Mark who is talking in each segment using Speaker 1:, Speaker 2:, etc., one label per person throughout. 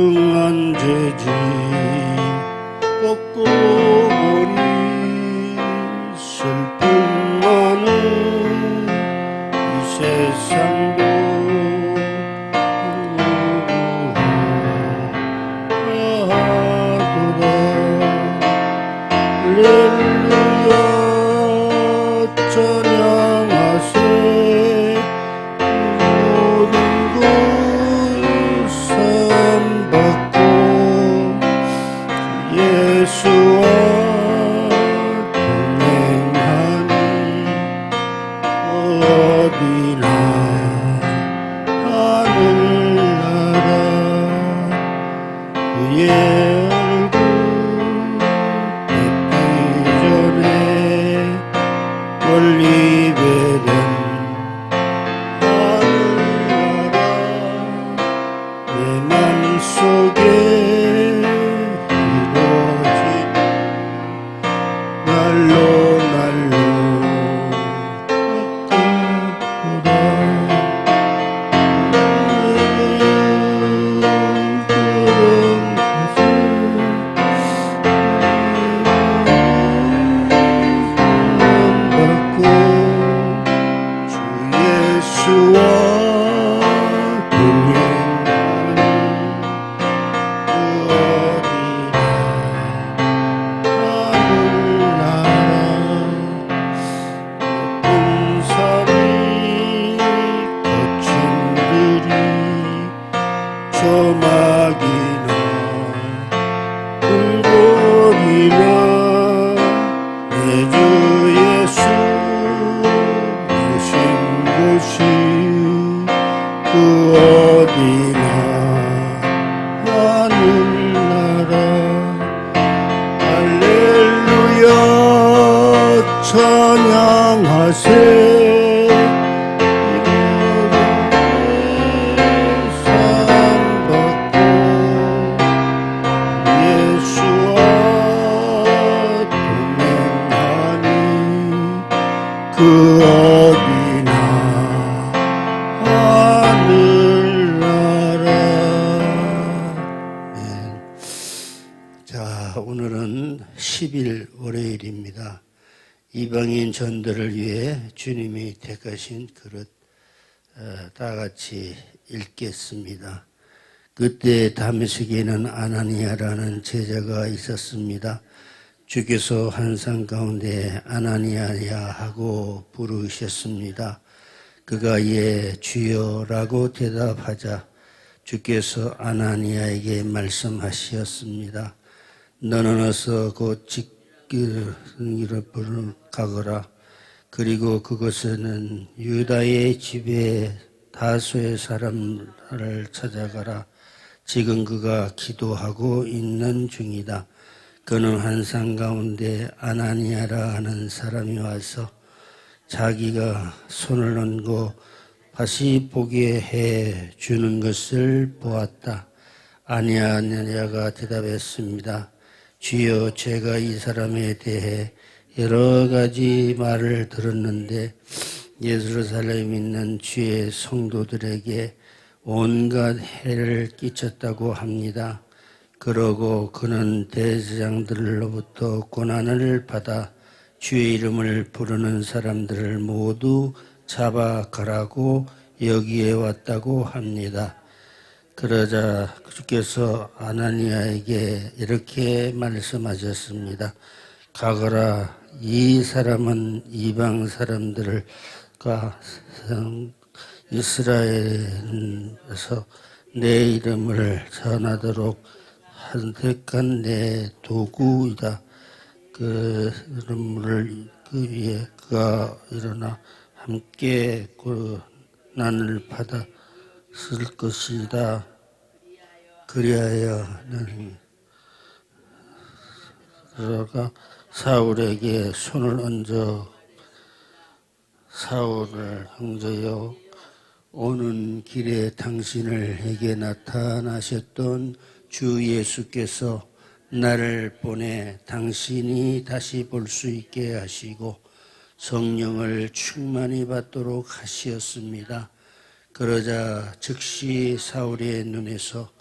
Speaker 1: 중한 죄지 꺾고 보니 슬픔 많은 이 세상도 하도다. 할렐루야 찬양하세. 모든 것 선받고 예수와 동행하니 어디나 하늘나라 그의 얼굴 뵙기 전에 멀리 뵈던 하늘나라 내 맘속에 이루어진 날로 날로 가깝구나. 받고 주 예수와 동행하니 어디나 하늘나라 높은 산이 거친 들이 조막이나 불꽃이나 내 주 예수 계신 곳이 그 어디나 하늘나라. 할렐루야 찬양하세. 상받고 예수와 동행하니 그 어디나 하늘나라. 네. 자, 오늘은 10일 월요일입니다. 이방인 전도를 위해 주님이 택하신 그릇 다 같이 읽겠습니다. 그때 다메섹에는 아나니아라는 제자가 있었습니다. 주께서 환상 가운데 아나니아야 하고 부르셨습니다. 그가 이에 주여라고 대답하자 주께서 아나니아에게 말씀하셨습니다. 너는 어서 곧 직기로 가거라. 그리고 그곳에는 유다의 집에 다소의 사람을 찾아가라. 지금 그가 기도하고 있는 중이다. 그는 환상 가운데 아나니아라 하는 사람이 와서 자기가 손을 얹고 다시 보게 해 주는 것을 보았다. 아나니아가 대답했습니다. 주여, 제가 이 사람에 대해 여러 가지 말을 들었는데 예루살렘에 있는 주의 성도들에게 온갖 해를 끼쳤다고 합니다. 그러고 그는 대제사장들로부터 고난을 받아 주의 이름을 부르는 사람들을 모두 잡아가라고 여기에 왔다고 합니다. 그러자 주께서 아나니아에게 이렇게 말씀하셨습니다. 가거라. 이 사람은 이방 사람들과 이스라엘에서 내 이름을 전하도록 선택한 내 도구이다. 그 이름을 그 위에 그가 일어나 함께 고난을 받아 쓸 것이다. 그리하여 너는 그가 사울에게 손을 얹어 사울을 형제여, 오는 길에 당신에게 나타나셨던 주 예수께서 나를 보내 당신이 다시 볼 수 있게 하시고 성령을 충만히 받도록 하시었습니다. 그러자 즉시 사울의 눈에서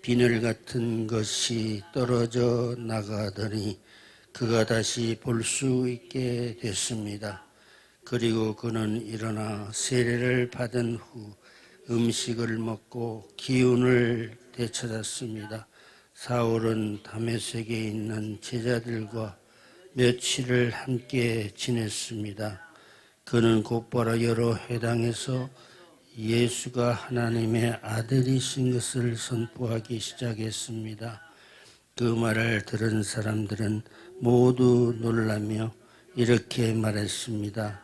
Speaker 1: 비늘 같은 것이 떨어져 나가더니 그가 다시 볼 수 있게 됐습니다. 그리고 그는 일어나 세례를 받은 후 음식을 먹고 기운을 되찾았습니다. 사울은 다메섹에 있는 제자들과 며칠을 함께 지냈습니다. 그는 곧바로 여러 회당에서 예수가 하나님의 아들이신 것을 선포하기 시작했습니다. 그 말을 들은 사람들은 모두 놀라며 이렇게 말했습니다.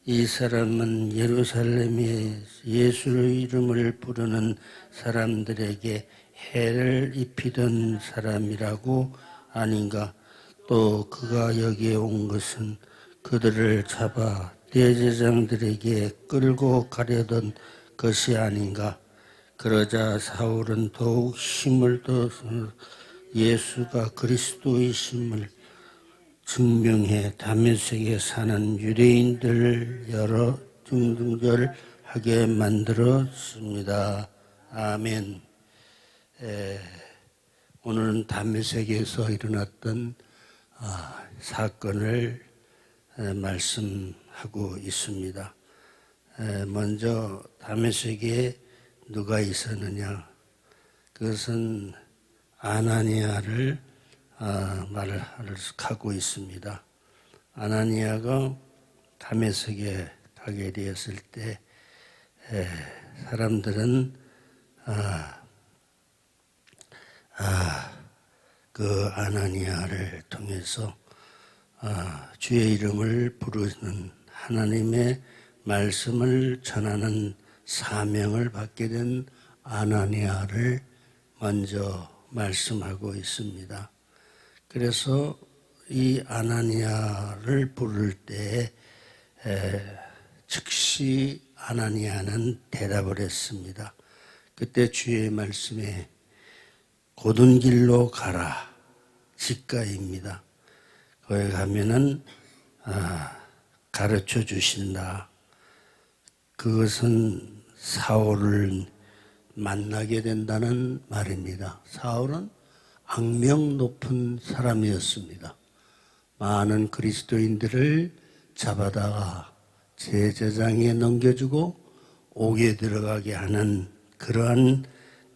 Speaker 1: 이 사람은 예루살렘에 예수의 이름을 부르는 사람들에게 해를 입히던 사람이라고 아닌가? 또 그가 여기에 온 것은 그들을 잡아 대제장들에게 끌고 가려던 것이 아닌가? 그러자 사울은 더욱 힘을 더서 예수가 그리스도이심을 증명해 다메섹에 사는 유대인들을 여러 등등절하게 만들었습니다. 아멘. 오늘은 다메섹에서 일어났던 사건을 말씀하고 있습니다. 먼저 다메섹에 누가 있었느냐? 그것은 아나니아를 말을 하고 있습니다. 아나니아가 다메섹에 가게 되었을 때 사람들은 그 아나니아를 통해서 주의 이름을 부르는 하나님의 말씀을 전하는 사명을 받게 된 아나니아를 먼저 말씀하고 있습니다. 그래서 이 아나니아를 부를 때 즉시 아나니아는 대답을 했습니다. 그때 주의 말씀에 곧은 길로 가라 직가입니다. 거기 가면은 가르쳐 주신다. 그것은 사울을 만나게 된다는 말입니다. 사울은 악명 높은 사람이었습니다. 많은 그리스도인들을 잡아다가 제사장에 넘겨주고 옥에 들어가게 하는 그러한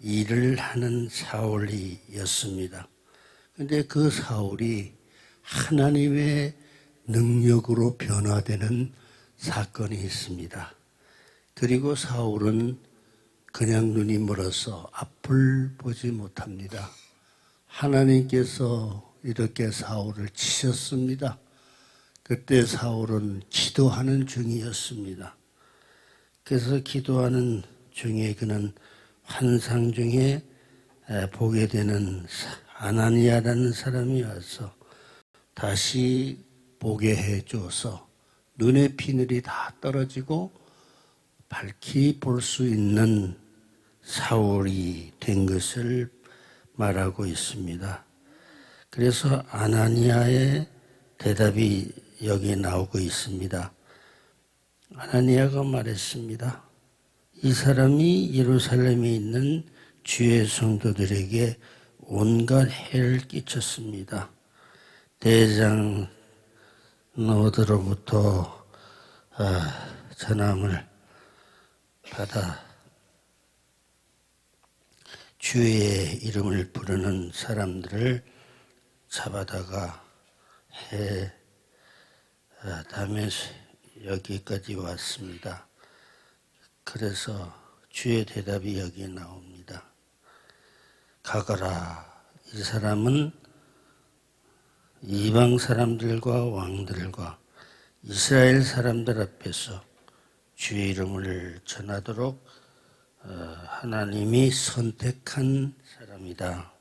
Speaker 1: 일을 하는 사울이었습니다. 그런데 그 사울이 하나님의 능력으로 변화되는 사건이 있습니다. 그리고 사울은 그냥 눈이 멀어서 앞을 보지 못합니다. 하나님께서 이렇게 사울을 치셨습니다. 그때 사울은 기도하는 중이었습니다. 그래서 기도하는 중에 그는 환상 중에 보게 되는 아나니아라는 사람이 와서 다시 보게 해줘서 눈의 비늘이 다 떨어지고 밝히 볼 수 있는 사울이 된 것을 말하고 있습니다. 그래서 아나니아의 대답이 여기 나오고 있습니다. 아나니아가 말했습니다. 이 사람이 예루살렘에 있는 주의 성도들에게 온갖 해를 끼쳤습니다. 대장 노드로부터 전함을 받아 주의 이름을 부르는 사람들을 잡아다가 다음에 여기까지 왔습니다. 그래서 주의 대답이 여기 나옵니다. 가거라. 이 사람은 이방 사람들과 왕들과 이스라엘 사람들 앞에서 주의 이름을 전하도록 하나님이 선택한 사람이다.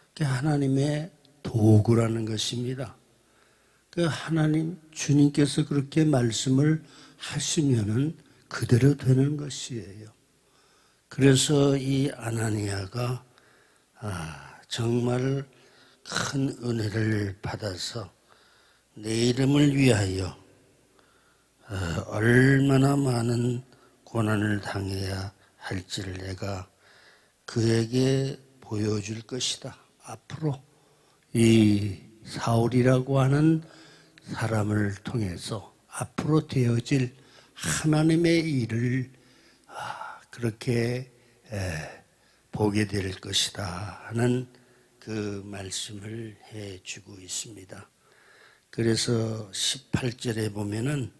Speaker 1: 그게 하나님의 도구라는 것입니다. 그 하나님 주님께서 그렇게 말씀을 하시면은 그대로 되는 것이에요. 그래서 이 아나니아가 정말 큰 은혜를 받아서 내 이름을 위하여 얼마나 많은 고난을 당해야 할지를 내가 그에게 보여줄 것이다. 앞으로 이 사울이라고 하는 사람을 통해서 앞으로 되어질 하나님의 일을 그렇게 보게 될 것이다 하는 그 말씀을 해주고 있습니다. 그래서 18절에 보면은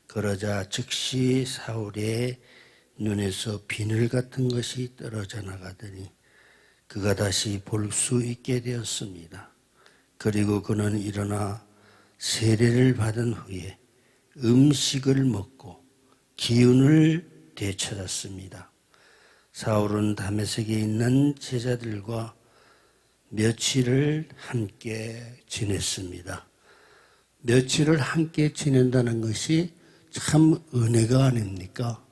Speaker 1: 그러자 즉시 사울의 눈에서 비늘 같은 것이 떨어져 나가더니 그가 다시 볼 수 있게 되었습니다. 그리고 그는 일어나 세례를 받은 후에 음식을 먹고 기운을 되찾았습니다. 사울은 다메섹에 있는 제자들과 며칠을 함께 지냈습니다. 며칠을 함께 지낸다는 것이 참 은혜가 아닙니까?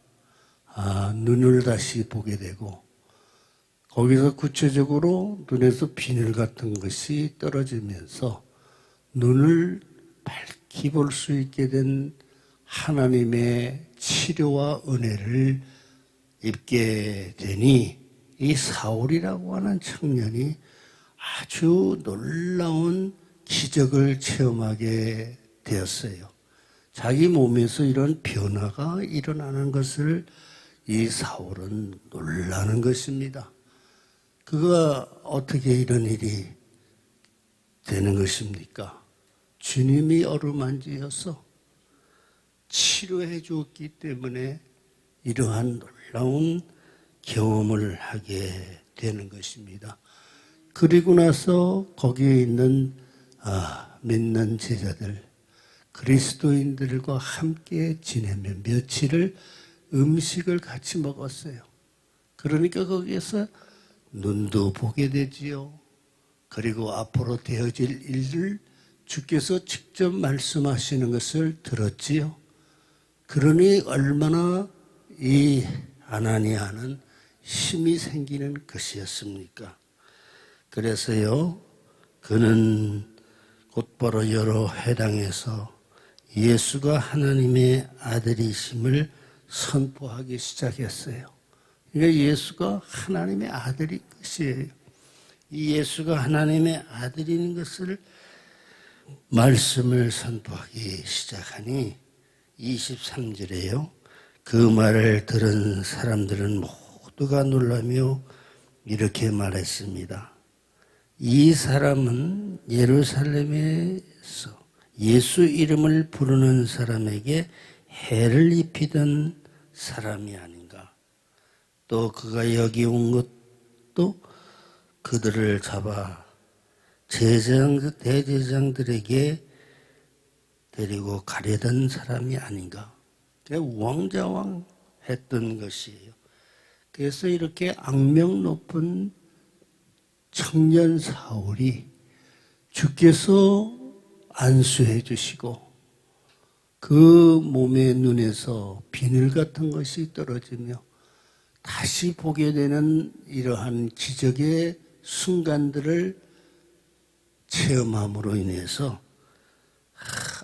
Speaker 1: 눈을 다시 보게 되고 거기서 구체적으로 눈에서 비늘 같은 것이 떨어지면서 눈을 밝히 볼 수 있게 된 하나님의 치료와 은혜를 입게 되니 이 사울이라고 하는 청년이 아주 놀라운 기적을 체험하게 되었어요. 자기 몸에서 이런 변화가 일어나는 것을 이 사울은 놀라는 것입니다. 그가 어떻게 이런 일이 되는 것입니까? 주님이 어루만지어서 치료해 주었기 때문에 이러한 놀라운 경험을 하게 되는 것입니다. 그리고 나서 거기에 있는 믿는 제자들, 그리스도인들과 함께 지내며 며칠을 음식을 같이 먹었어요. 그러니까 거기에서 눈도 보게 되지요. 그리고 앞으로 되어질 일을 주께서 직접 말씀하시는 것을 들었지요. 그러니 얼마나 이 아나니아는 힘이 생기는 것이었습니까? 그래서요, 그는 곧바로 여러 회당에서 예수가 하나님의 아들이심을 선포하기 시작했어요. 그러니까 예수가 하나님의 아들인 것이에요. 이 예수가 하나님의 아들인 것을 말씀을 선포하기 시작하니 23절에요. 그 말을 들은 사람들은 모두가 놀라며 이렇게 말했습니다. 이 사람은 예루살렘에서 예수 이름을 부르는 사람에게 해를 입히던 사람이 아닌가. 또 그가 여기 온 것도 그들을 잡아 대제장들에게 데리고 가려던 사람이 아닌가. 우왕좌왕 했던 것이에요. 그래서 이렇게 악명 높은 청년 사울이 주께서 안수해 주시고 그 몸의 눈에서 비늘 같은 것이 떨어지며 다시 보게 되는 이러한 기적의 순간들을 체험함으로 인해서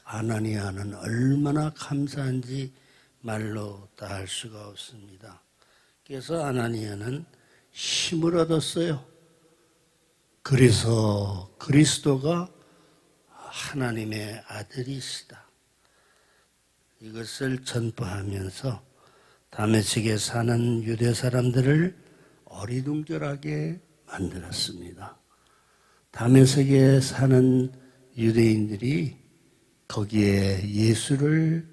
Speaker 1: 아나니아는 얼마나 감사한지 말로 다 할 수가 없습니다. 그래서 아나니아는 힘을 얻었어요. 그래서 그리스도가 하나님의 아들이시다. 이것을 전파하면서 다메섹에 사는 유대 사람들을 어리둥절하게 만들었습니다. 다메섹에 사는 유대인들이 거기에 예수를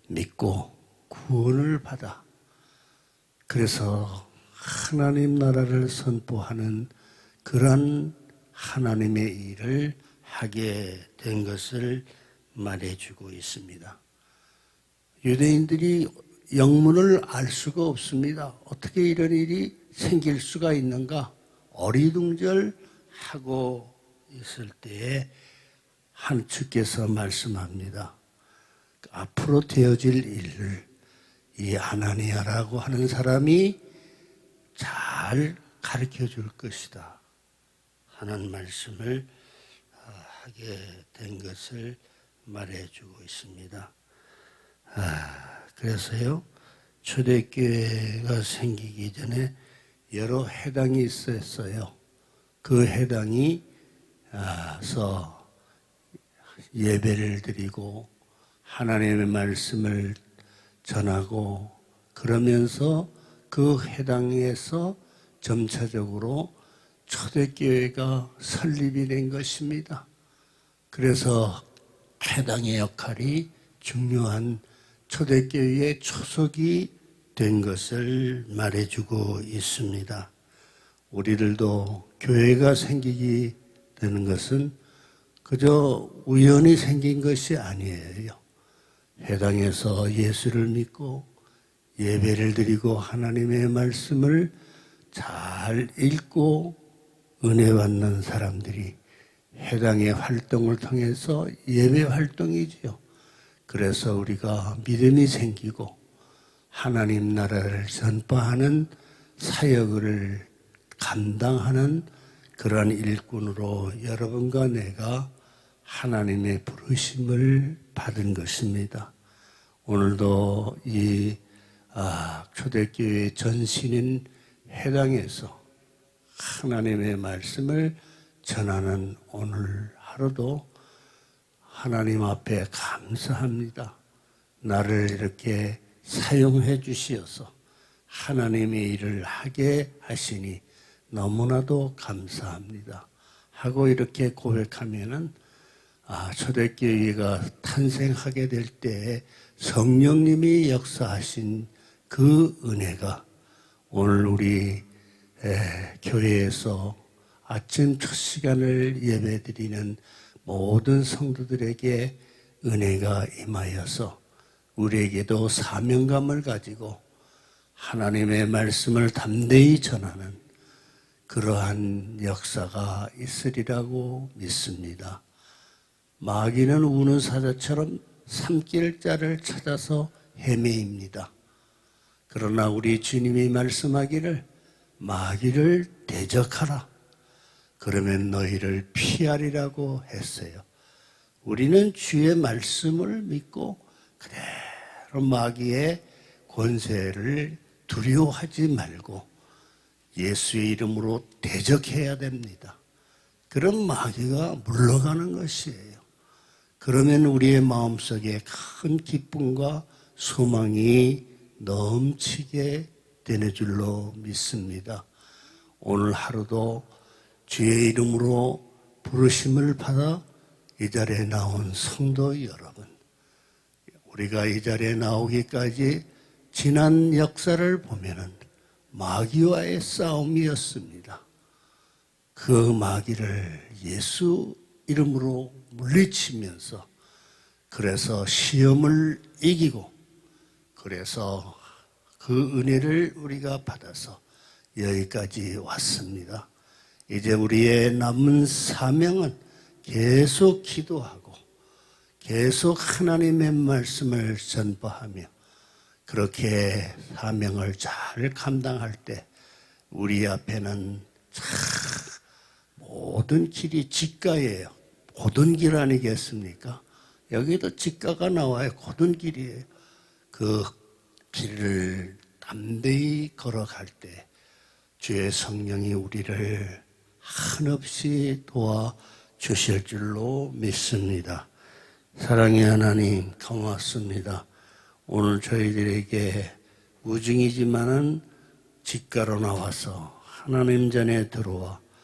Speaker 1: 믿고 구원을 받아 그래서 하나님 나라를 선포하는 그러한 하나님의 일을 하게 된 것을 말해주고 있습니다. 유대인들이 영문을 알 수가 없습니다. 어떻게 이런 일이 생길 수가 있는가? 어리둥절하고 있을 때에 한 주께서 말씀합니다. 앞으로 되어질 일을 이 아나니아라고 하는 사람이 잘 가르쳐 줄 것이다 하는 말씀을 하게 된 것을 말해주고 있습니다. 그래서요, 초대교회가 생기기 전에 여러 회당이 있었어요. 그 해당에서 예배를 드리고 하나님의 말씀을 전하고 그러면서 그 해당에서 점차적으로 초대교회가 설립이 된 것입니다. 그래서 해당의 역할이 중요한 초대교회의 초석이 된 것을 말해주고 있습니다. 우리들도 교회가 생기게 되는 것은 그저 우연히 생긴 것이 아니에요. 해당에서 예수를 믿고 예배를 드리고 하나님의 말씀을 잘 읽고 은혜 받는 사람들이 해당의 활동을 통해서 예배 활동이지요. 그래서 우리가 믿음이 생기고 하나님 나라를 전파하는 사역을 감당하는 그러한 일꾼으로 여러분과 내가 하나님의 부르심을 받은 것입니다. 오늘도 이 초대교회 전신인 해당에서 하나님의 말씀을 전하는 오늘 하루도 하나님 앞에 감사합니다. 나를 이렇게 사용해 주시어서 하나님의 일을 하게 하시니 너무나도 감사합니다. 하고 이렇게 고백하면은 초대교회가 탄생하게 될 때 성령님이 역사하신 그 은혜가 오늘 우리 교회에서 아침 첫 시간을 예배드리는 모든 성도들에게 은혜가 임하여서 우리에게도 사명감을 가지고 하나님의 말씀을 담대히 전하는 그러한 역사가 있으리라고 믿습니다. 마귀는 우는 사자처럼 삼킬 자를 찾아서 헤매입니다. 그러나 우리 주님이 말씀하기를 마귀를 대적하라. 그러면 너희를 피하리라고 했어요. 우리는 주의 말씀을 믿고 그대로 마귀의 권세를 두려워하지 말고 예수의 이름으로 대적해야 됩니다. 그럼 마귀가 물러가는 것이에요. 그러면 우리의 마음속에 큰 기쁨과 소망이 넘치게 되는 줄로 믿습니다. 오늘 하루도 주의 이름으로 부르심을 받아 이 자리에 나온 성도 여러분, 우리가 이 자리에 나오기까지 지난 역사를 보면은 마귀와의 싸움이었습니다. 그 마귀를 예수 이름으로 물리치면서 그래서 시험을 이기고 그래서 그 은혜를 우리가 받아서 여기까지 왔습니다. 이제 우리의 남은 사명은 계속 기도하고 계속 하나님의 말씀을 전파하며 그렇게 사명을 잘 감당할 때 우리 앞에는 참 모든 길이 직가예요. 고든 길 아니겠습니까? 여기도 직가가 나와요. 고든 길이에요. 그 길을 담대히 걸어갈 때 주의 성령이 우리를 한없이 도와주실 줄로 믿습니다. 사랑의 하나님 고맙습니다. 오늘 저희들에게 우중이지만은 직가로 나와서 하나님 전에 들어와